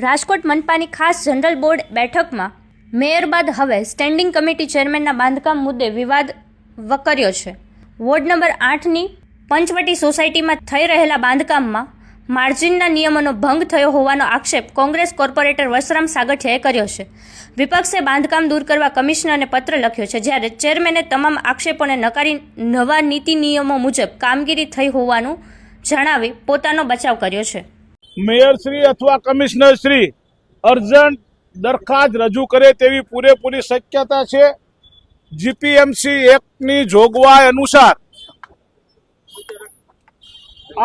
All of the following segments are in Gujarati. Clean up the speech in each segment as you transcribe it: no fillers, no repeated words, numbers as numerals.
રાજકોટ મનપાની ખાસ જનરલ બોર્ડ બેઠકમાં મેયર બાદ હવે સ્ટેન્ડિંગ કમિટી ચેરમેનના બાંધકામ મુદ્દે વિવાદ વકર્યો છે। વોર્ડ નંબર 8ની પંચવટી સોસાયટીમાં થઈ રહેલા બાંધકામમાં માર્જિનના નિયમોનો ભંગ થયો હોવાનો આક્ષેપ કોંગ્રેસ કોર્પોરેટર વસરામ સાગઠિયાએ કર્યો છે। વિપક્ષે બાંધકામ દૂર કરવા કમિશનરને પત્ર લખ્યો છે, જ્યારે ચેરમેને તમામ આક્ષેપોને નકારી નવા નીતિ નિયમો મુજબ કામગીરી થઈ હોવાનું જણાવી પોતાનો બચાવ કર્યો છે। મેયર શ્રી અથવા કમિશનર શ્રી અર્જન્ટ દરખાસ્ત રજૂ કરે તેવી પૂરેપૂરી શક્યતા છે। જીપીએમસી એક્ટની જોગવાઈ અનુસાર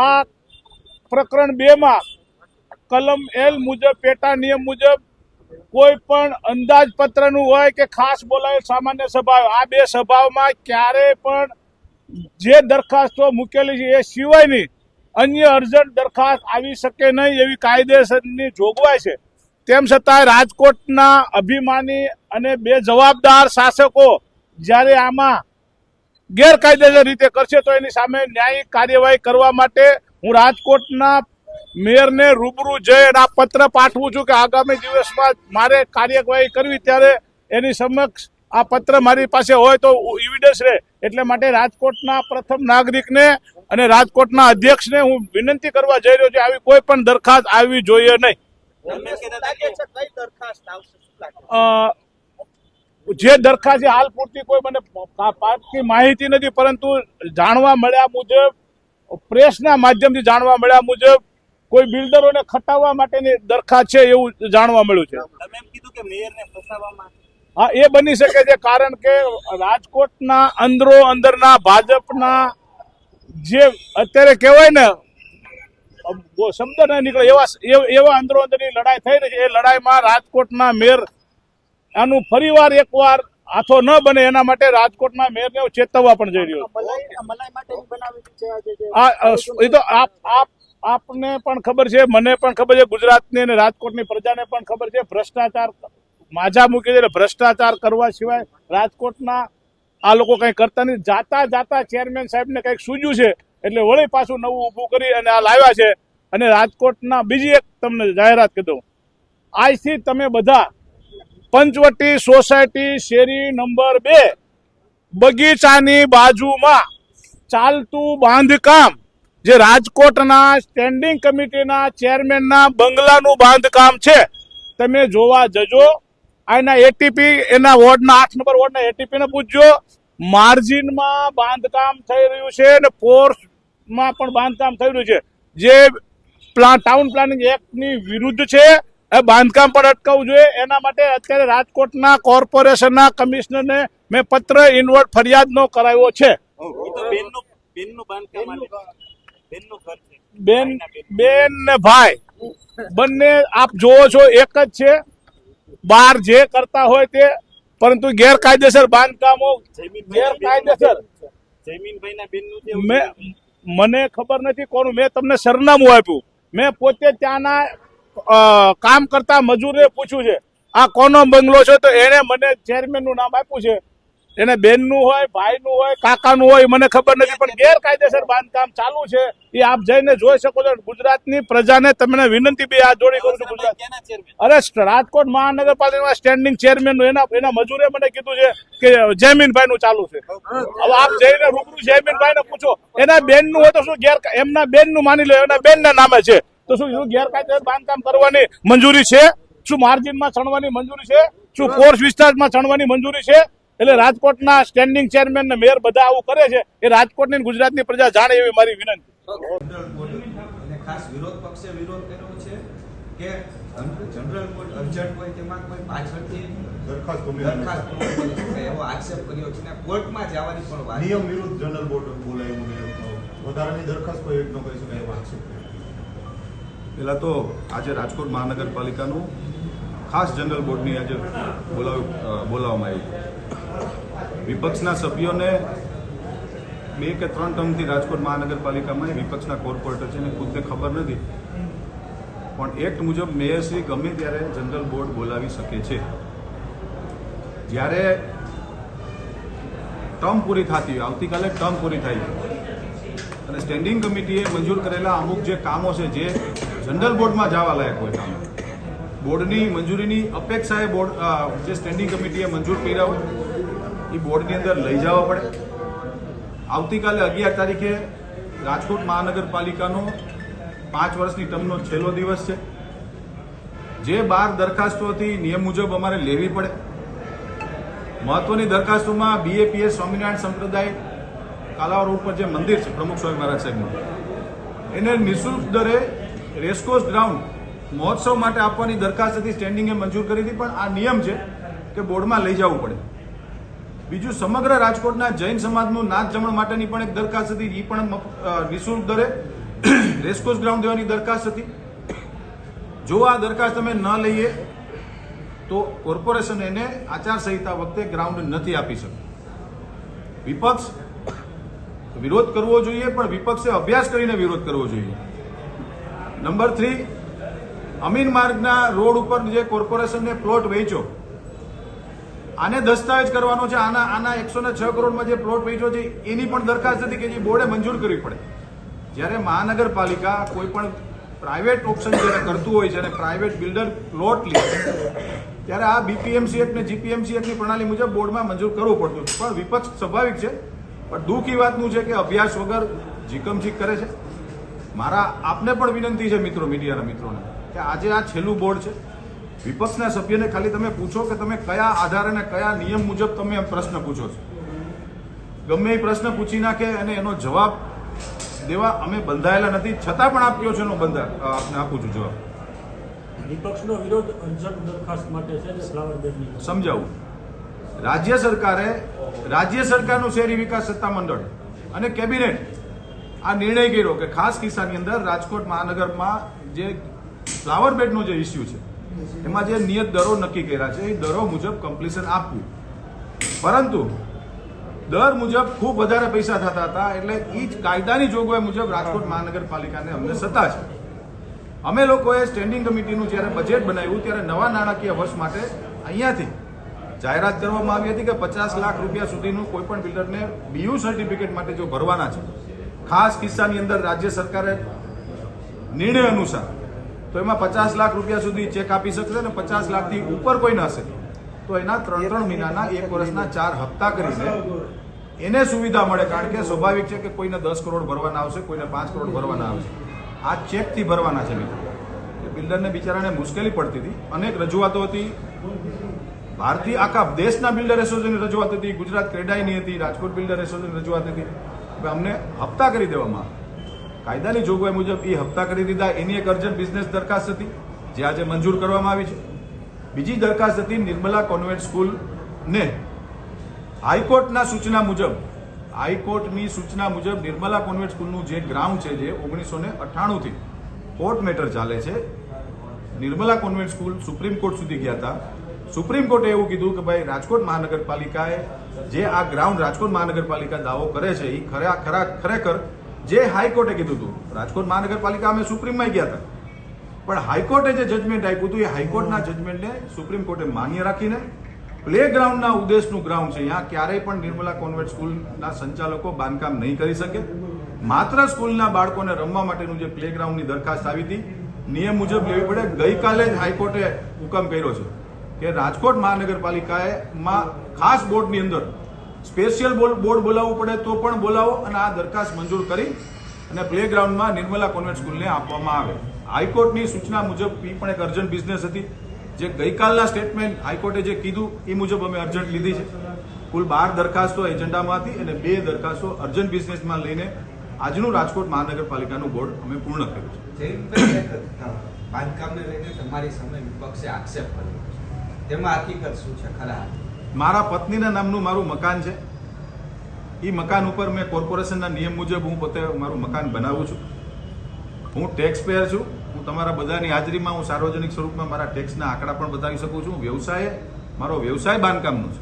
આ પ્રકરણ 2 માં કલમ L મુજબ પેટા નિયમ મુજબ કોઈ પણ અંદાજપત્રનું હોય કે ખાસ બોલાયેલ સામાન્ય સભા, આ બે સભાઓમાં ક્યારે પણ જે દરખાસ્તો મૂકેલી છે એ સિવાયની અન્ય અર્જન્ટ દરખાસ્ત આવી શકે નહીં એવી કાયદેસરની જોગવાઈ છે। તેમ છતાં રાજકોટના અભિમાની અને બે જવાબદાર શાસકો જ્યારે આમાં ગેરકાયદેસર રીતે કરશે તો એની સામે ન્યાયિક કાર્યવાહી કરવા માટે હું રાજકોટના મેયરને રૂબરૂ જઈ આ પત્ર પાઠવું છું કે આગામી દિવસમાં મારે કાર્યવાહી કરવી ત્યારે એની સમક્ષ આ પત્ર મારી પાસે હોય તો એવિડન્સ રહે। એટલે માટે રાજકોટના પ્રથમ નાગરિકને અને રાજકોટના અધ્યક્ષને હું વિનંતી કરવા જઈ રહ્યો છું, આવી કોઈ પણ દરખાસ્ત આવવી જોઈએ નહીં। જે દરખાસ્ત હાલ પૂરતી કોઈ મને પાકી માહિતી નથી, પરંતુ જાણવા મળ્યા મુજબ, પ્રેસના માધ્યમથી જાણવા મળ્યા મુજબ કોઈ બિલ્ડરોને ખટાવવા માટેની દરખાસ્ત છે એવું જાણવા મળ્યું છે। તમે એમ કીધું કે મેયરને ફસાવવામાં, હા, એ બની શકે છે, કારણ કે રાજકોટના અંદરના ભાજપના જે અત્યારે કહેવાય ને શબ્દ ન નીકળે એવા અંદરોઅંદરની લડાઈ થઈ રહી છે। એ લડાઈમાં રાજકોટના મેયર આનું ફરીવાર એકવાર હાથો ન બને એના માટે રાજકોટના મેયરને ચેતવવા પણ જઈ રહ્યો છું। એ તો આપને પણ ખબર છે, મને પણ ખબર છે, ગુજરાતની અને રાજકોટની પ્રજાને પણ ખબર છે, ભ્રષ્ટાચાર માજા મૂકી દે, ભ્રષ્ટાચાર કરવા સિવાય રાજકોટના આ લોકો કંઈ કરતા નથી। જાતા ચેરમેન સાહેબને કંઈક સૂજ્યું છે એટલે વળી પાછું નવું ઊભું કરી અને આ લાવ્યા છે। અને રાજકોટના બીજી એક તમને જાહેરાત કરી દઉં, આજથી તમે બધા પંચવટી સોસાયટી શેરી નંબર 2 બગીચાની બાજુમાં ચાલતું બાંધકામ, જે રાજકોટના સ્ટેન્ડિંગ કમિટીના ચેરમેનના બંગલાનું બાંધકામ છે, તમે જોવા જજો। આના એટીપી એના વોર્ડના 8 નંબર વોર્ડના એટીપીને પૂછજો। માર્જિનમાં બાંધકામ થઈ રહ્યું છે અને પોર્સમાં પણ બાંધકામ થઈ રહ્યું છે, જે ટાઉન પ્લાનિંગ એક્ટની વિરુદ્ધ છે। એ બાંધકામ પણ અટકાવવું જોઈએ। એના માટે અત્યારે રાજકોટના કોર્પોરેશનના કમિશનરને મેં પત્ર ઇનવર્ટ ફરિયાદનો કરાવ્યો છે। બેન ને ભાઈ બંને આપ જોવો છો એક જ છે, બહાર જે કરતા હોય તે, પરંતુ ગેરકાયદેસર બાંધકામો ગેરકાયદેસર મને ખબર નથી કોનું, મેં તમને સરનામું આપ્યું, મેં પોતે ત્યાંના કામ કરતા મજૂરે પૂછ્યું છે આ કોનો બંગલો છે, તો એને મને ચેરમેનનું નામ આપ્યું છે। એને બેનનું હોય, ભાઈનું હોય, કાકાનું હોય, મને ખબર નથી, પણ ગેરકાયદેસર બાંધકામ ચાલુ છે એ આપ જઈને જોઈ શકો છો। ગુજરાતની પ્રજાને તમને વિનંતી બે હાથ જોડી કરું છું, ગુજરાત અરે રાજકોટ મહાનગરપાલિકાના સ્ટેન્ડિંગ ચેરમેનનું એના મજૂરે મને કીધું છે કે જયમીનભાઈનું ચાલુ છે। હવે આપ જઈને રૂબરૂ જયમીનભાઈને પૂછો, એના બેનનું હોય તો શું એમના બેનનું માની લો, એના બેનના નામે છે તો શું ગેરકાયદેસર બાંધકામ કરવાની મંજૂરી છે? શું માર્જિનમાં ચણવાની મંજૂરી છે? શું કોર્સ વિસ્તારમાં ચણવાની મંજૂરી છે? એટલે રાજકોટના સ્ટેન્ડિંગ ચેરમેન ને મેયર બધા આવું કરે છે, એ રાજકોટની ગુજરાતની પ્રજા જાણે એવી મારી વિનંતી। ખાસ વિરોધ પક્ષે વિરોધ કર્યો છે કે જનરલ બોર્ડ અર્જન્ટ હોય તેમાં કોઈ પાછળથી દરખાસ્ત એવો આક્ષેપ કર્યો છે ને કોર્ટમાં જવાની પણ વાત, નિયમ વિરુદ્ધ જનરલ બોર્ડ બોલાયું ને વધારાની દરખાસ્ત કોઈ એક ન કરી શકે એવો આક્ષેપ। પહેલાં તો આજે રાજકોટ મહાનગરપાલિકાનું ખાસ જનરલ બોર્ડની આજે બોલાવવામાં આવી। વિપક્ષના સભ્યોને 2 કે 3 ટર્મથી રાજકોટ મહાનગરપાલિકામાં વિપક્ષના કોર્પોરેટર છે ને ખુદને ખબર નથી, પણ એક્ટ મુજબ મેયરશ્રી ગમે ત્યારે જનરલ બોર્ડ બોલાવી શકે છે। જ્યારે ટર્મ પૂરી થતી હોય, આવતીકાલે ટર્મ પૂરી થાય છે અને સ્ટેન્ડિંગ કમિટીએ મંજૂર કરેલા અમુક જે કામો છે જે જનરલ બોર્ડમાં જવા લાયક હોય કામ, બોર્ડની મંજૂરીની અપેક્ષાએ બોર્ડ જે સ્ટેન્ડિંગ કમિટીએ મંજૂર કર્યા હોય એ બોર્ડની અંદર લઈ જવા પડે. આવતીકાલે 11 તારીખે રાજકોટ મહાનગરપાલિકાનો 5 વર્ષની ટર્મનો છેલ્લો દિવસ છે. જે 12 દરખાસ્તો હતી નિયમ મુજબ અમારે લેવી પડે. મહત્વની દરખાસ્તોમાં BAPS સ્વામિનારાયણ સંપ્રદાય કાલાવા રોડ પર જે મંદિર છે પ્રમુખ સ્વામી મહારાજ સાહેબનું, એને નિઃશુલ્ક દરે રેસકોર્સ ગ્રાઉન્ડ મહોત્સવ માટે આપવાની દરખાસ્ત હતી, સ્ટેન્ડિંગે મંજૂર કરી હતી, પણ આ નિયમ છે કે બોર્ડમાં લઈ જવું પડે. બીજું, સમગ્ર રાજકોટના જૈન સમાજનું નાથ જમણ માટેની પણ એક દરખાસ્ત હતી, એ પણ નિઃશુલ્ક દરે રેસકોર્સ ગ્રાઉન્ડ દેવાની દરખાસ્ત હતી. જો આ દરખાસ્ત અમે ન લઈએ તો કોર્પોરેશન એને આચારસંહિતા વખતે ગ્રાઉન્ડ નથી આપી શકતું. વિપક્ષ વિરોધ કરવો જોઈએ, પણ વિપક્ષે અભ્યાસ કરીને વિરોધ કરવો જોઈએ. નંબર 3, અમીન માર્ગના રોડ ઉપર જે કોર્પોરેશનને પ્લોટ વેચ્યો, આને દસ્તાવેજ કરવાનો છે. આના 106 કરોડમાં જે પ્લોટ વેચ્યો છે એની પણ દરખાસ્ત હતી કે જે બોર્ડે મંજૂર કરવી પડે. જ્યારે મહાનગરપાલિકા કોઈ પણ પ્રાઇવેટ ઓપ્શન જ્યારે કરતું હોય છે અને પ્રાઇવેટ બિલ્ડર પ્લોટ લે ત્યારે આ BPMC એક્ટ ને GPMC એક્ટની પ્રણાલી મુજબ બોર્ડમાં મંજૂર કરવું પડતું. પણ વિપક્ષ સ્વાભાવિક છે, પણ દુઃખ એ વાતનું છે કે અભ્યાસ વગર જીકમજીક કરે છે. મારા આપને પણ વિનંતી છે મિત્રો, મીડિયાના મિત્રોને, કે આજે આ છેલ્લું બોર્ડ છે. વિપક્ષના સભ્યને ખાલી તમે પૂછો કે તમે કયા આધારે અને કયા નિયમ મુજબ તમે પ્રશ્ન પૂછો છો. ગમે એ પ્રશ્ન પૂછી નાખે અને એનો જવાબ દેવા અમે બંધાયેલા નથી, છતાં પણ આપ્યો છે એનો આપને આપું છું જવાબ. વિપક્ષનો વિરોધ અર્જન્ટ દરખાસ્ત માટે છે ને ફ્લાવર બેડની સમજાવું. રાજ્ય સરકારનું શહેરી વિકાસ સત્તામંડળ અને કેબિનેટ આ નિર્ણય કર્યો કે ખાસ કિસ્સાની અંદર રાજકોટ મહાનગરમાં જે ફ્લાવર બેડનો જે ઇસ્યુ છે એમાં જે નિયત દરો નક્કી કર્યા છે એ દરો મુજબ કમ્પ્લીશન આપવું. પરંતુ દર મુજબ ખૂબ વધારે પૈસા થતા હતા, એટલે એ જ કાયદાની જોગવાઈ મુજબ રાજકોટ મહાનગરપાલિકાને અમને સત્તા છે. અમે લોકોએ સ્ટેન્ડિંગ કમિટીનું જ્યારે બજેટ બનાવ્યું ત્યારે નવા નાણાકીય વર્ષ માટે અહીંયાથી જાહેરાત કરવામાં આવી હતી કે 50 લાખ રૂપિયા સુધીનું કોઈ પણ બિલ્ડરને BU સર્ટિફિકેટ માટે જો ભરવાના છે, ખાસ કિસ્સાની અંદર રાજ્ય સરકારે નિર્ણય અનુસાર તો એમાં 50 લાખ રૂપિયા સુધી ચેક આપી શકશે અને 50 લાખથી ઉપર કોઈ ન હશે તો એના 3 મહિનાના 1 વર્ષના 4 હપ્તા કરીને એને સુવિધા મળે. કારણ કે સ્વાભાવિક છે કે કોઈને 10 કરોડ ભરવાના આવશે, કોઈને 5 કરોડ ભરવાના આવશે. આ ચેકથી ભરવાના છે મિત્રો. બિલ્ડરને બિચારાને મુશ્કેલી પડતી હતી, અનેક રજૂઆતો હતી. ભારતીય આખા દેશના બિલ્ડર એસોસિએશનની રજૂઆત હતી, ગુજરાત ક્રેડાઈની હતી, રાજકોટ બિલ્ડર એસોસિએશનની રજૂઆત હતી. અમને હપ્તા કરી દેવામાં કાયદાની જોગવાઈ મુજબ એ હપ્તા કરી દીધા. એની એક અર્જન્ટ બિઝનેસ દરખાસ્ત હતી જે આજે મંજૂર કરવામાં આવી છે. બીજી દરખાસ્ત હતી નિર્મલા કોન્વેન્ટ સ્કૂલને હાઈકોર્ટની સૂચના મુજબ નિર્મલા કોન્વેન્ટ સ્કૂલનું જે ગ્રાઉન્ડ છે જે 1998 થી કોર્ટ મેટર ચાલે છે. Nirmala convent school supreme court સુધી ગયા હતા. સુપ્રીમ કોર્ટે એવું કીધું કે ભાઈ રાજકોટ મહાનગરપાલિકાએ જે આ ગ્રાઉન્ડ રાજકોટ મહાનગરપાલિકા દાવો કરે છે એ ખરેખર જે હાઈકોર્ટે કીધું હતું. રાજકોટ મહાનગરપાલિકા અમે સુપ્રીમમાં ગયા હતા, પણ હાઈકોર્ટે જે જજમેન્ટ આપ્યું હતું એ હાઈકોર્ટના જજમેન્ટને સુપ્રીમ કોર્ટે માન્ય રાખીને પ્લે ગ્રાઉન્ડના ઉદ્દેશનું ગ્રાઉન્ડ છે, ત્યાં ક્યારેય પણ નિર્મલા કોન્વેન્ટ સ્કૂલના સંચાલકો બાંધકામ નહીં કરી શકે. માત્ર સ્કૂલના બાળકોને રમવા માટેનું જે પ્લે ગ્રાઉન્ડની દરખાસ્ત આવી હતી નિયમ મુજબ લેવી પડે. ગઈકાલે જ હાઈકોર્ટે હુકમ કર્યો છે કે રાજકોટ મહાનગરપાલિકામાં ખાસ બોર્ડની અંદર સ્પેશિયલ બોર્ડ બોલાવવું પડે તો પણ બોલાવો અને આ દરખાસ્ત મંજૂર કરી અને પ્લે ગ્રાઉન્ડમાં નિર્મલા કોન્વેન્ટ સ્કૂલને આપવામાં આવે. હાઈકોર્ટની સૂચના મુજબ એ પણ એક અર્જન્ટ બિઝનેસ હતી. જે ગઈકાલના સ્ટેટમેન્ટ હાઈકોર્ટે જે કીધું એ મુજબ અમે અર્જન્ટ લીધી છે. કુલ 12 દરખાસ્તો એજન્ડામાં હતી અને 2 દરખાસ્તો અર્જન્ટ બિઝનેસમાં લઈને આજનું રાજકોટ મહાનગરપાલિકાનું બોર્ડ અમે પૂર્ણ કર્યું છે. બાંધકામને લઈને તમારી સામે વિપક્ષે આક્ષેપ કર્યો છે, તેમાં હકીકત શું છે? ખરા મારા પત્નીના નામનું મારું મકાન છે. એ મકાન ઉપર મેં કોર્પોરેશનના નિયમ મુજબ હું પોતે મારું મકાન બનાવું છું. હું ટેક્સ પેયર છું. હું તમારા બધાની હાજરીમાં હું સાર્વજનિક સ્વરૂપમાં મારા ટેક્સના આંકડા પણ બતાવી શકું છું. મારો વ્યવસાય બાંધકામનો છે.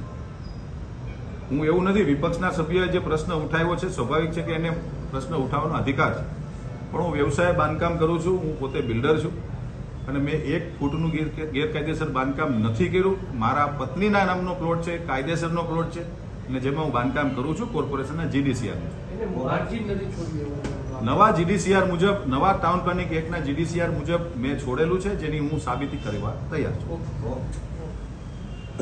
હું એવું નથી, વિપક્ષના સભ્યોએ જે પ્રશ્ન ઉઠાવ્યો છે સ્વાભાવિક છે કે એને પ્રશ્ન ઉઠાવવાનો અધિકાર છે, પણ હું વ્યવસાય બાંધકામ કરું છું. હું પોતે બિલ્ડર છું અને મેં 1 ફૂટનું ગેરકાયદેસર બાંધકામ નથી કર્યું. મારા પત્નીના નામનો પ્લોટ છે, કાયદેસરનો પ્લોટ છે અને જેમાં હું બાંધકામ કરું છું કોર્પોરેશનના GDCR. નવા જીડીસીઆર મુજબ નવા ટાઉન પ્લાનિંગ એક્ટના જીડીસીઆર મુજબ મેં છોડેલું છે, જેની હું સાબિતી કરવા તૈયાર છું.